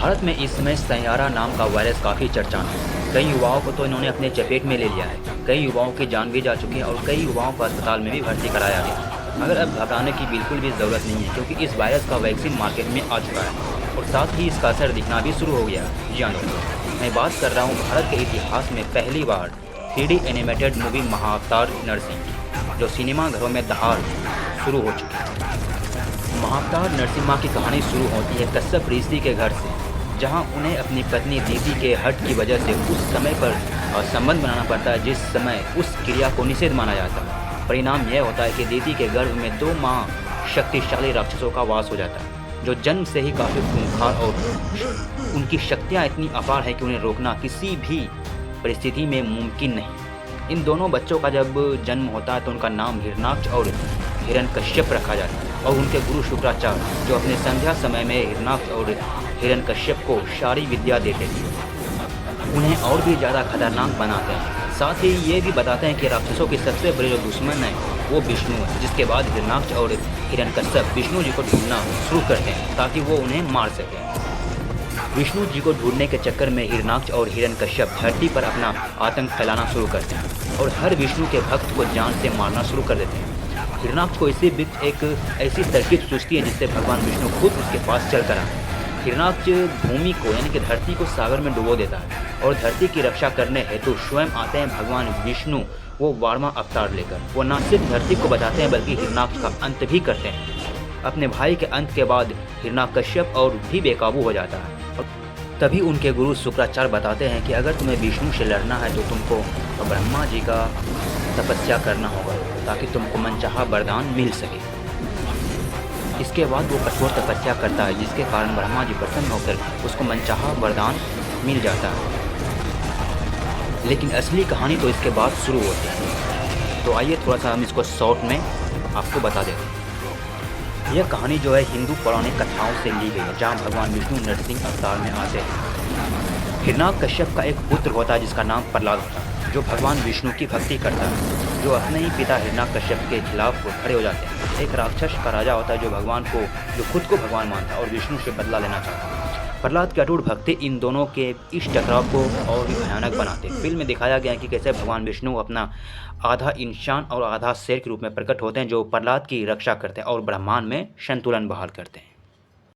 भारत में इस समय सैयारा नाम का वायरस काफ़ी चर्चा में है। कई युवाओं को तो इन्होंने अपने चपेट में ले लिया है। कई युवाओं की जान भी जा चुकी है और कई युवाओं को अस्पताल में भी भर्ती कराया गया। मगर अब घबराने की बिल्कुल भी ज़रूरत नहीं है, क्योंकि इस वायरस का वैक्सीन मार्केट में आ चुका है और साथ ही इसका असर दिखना भी शुरू हो गया है। जी हाँ दोस्तों, मैं बात कर रहा हूँ भारत के इतिहास में पहली बार 3D एनिमेटेड मूवी महाअवतार नरसिंह, जो सिनेमा घरों में दहाड़ शुरू हो चुकी है। महाअवतार नरसिम्हा की कहानी शुरू होती है कश्यप ऋषि के घर से, जहां उन्हें अपनी पत्नी दीदी के हट की वजह से उस समय पर संबंध बनाना पड़ता है जिस समय उस क्रिया को निषेध माना जाता है। परिणाम यह होता है कि दीदी के गर्भ में 2 माह शक्तिशाली राक्षसों का वास हो जाता है, जो जन्म से ही काफ़ी खूंखार और उनकी शक्तियाँ इतनी अपार है कि उन्हें रोकना किसी भी परिस्थिति में मुमकिन नहीं। इन दोनों बच्चों का जब जन्म होता है तो उनका नाम हिरणाक्ष और हिरण्यकश्यप रखा जाता है और उनके गुरु शुक्राचार्य, जो अपने संध्या समय में हिरणाक्ष और हिरण्यकश्यप को सारी विद्या देते थे, उन्हें और भी ज़्यादा खतरनाक बनाते हैं। साथ ही ये भी बताते हैं कि राक्षसों के सबसे बड़े जो दुश्मन हैं वो विष्णु है, जिसके बाद हिरणाक्ष और हिरण्यकश्यप विष्णु जी को ढूंढना शुरू करते हैं ताकि वो उन्हें मार सकें। विष्णु जी को ढूंढने के चक्कर में हिरणाक्ष और हिरण्यकश्यप धरती पर अपना आतंक फैलाना शुरू करते हैं और हर विष्णु के भक्त को जान से मारना शुरू कर देते हैं। हिरणाक्ष को इसी बीच एक ऐसी तरकीब सूझती है जिससे भगवान विष्णु खुद उसके पास चल कर आए। हिरणाक्ष भूमि को यानी कि धरती को सागर में डुबो देता है और धरती की रक्षा करने हेतु स्वयं आते हैं भगवान विष्णु, वो 12वां अवतार लेकर। वो न सिर्फ धरती को बचाते हैं बल्कि हिरणाक्ष का अंत भी करते हैं। अपने भाई के अंत के बाद हिरण्यकश्यप और भी बेकाबू हो जाता है। तभी उनके गुरु शुक्राचार्य बताते हैं कि अगर तुम्हें विष्णु से लड़ना है तो तुमको ब्रह्मा जी का तपस्या करना होगा ताकि तुमको मनचाहा वरदान मिल सके। इसके बाद वो कठोर तपस्या करता है, जिसके कारण ब्रह्मा जी प्रसन्न होकर उसको मनचाहा वरदान मिल जाता है। लेकिन असली कहानी तो इसके बाद शुरू होती है। तो आइए थोड़ा सा हम इसको शॉर्ट में आपको बता देते हैं। यह कहानी जो है हिंदू पौराणिक कथाओं से ली गई है, जहाँ भगवान विष्णु नरसिंह अवतार में आते हैं। हिरण्यकश्यप का एक पुत्र होता है जिसका नाम प्रहलाद होता है, जो भगवान विष्णु की भक्ति करता है, जो अपने ही पिता हिरण्यकश्यप के खिलाफ खड़े हो जाते हैं। एक राक्षस का राजा होता है जो खुद को भगवान मानता है और विष्णु से बदला लेना चाहता है। प्रहलाद की अटूट भक्ति इन दोनों के इस टकराव को और भी भयानक बनाते हैं। फिल्म में दिखाया गया है कि कैसे भगवान विष्णु अपना आधा इंसान और आधा शेर के रूप में प्रकट होते हैं, जो प्रहलाद की रक्षा करते हैं और ब्रह्मांड में संतुलन बहाल करते हैं।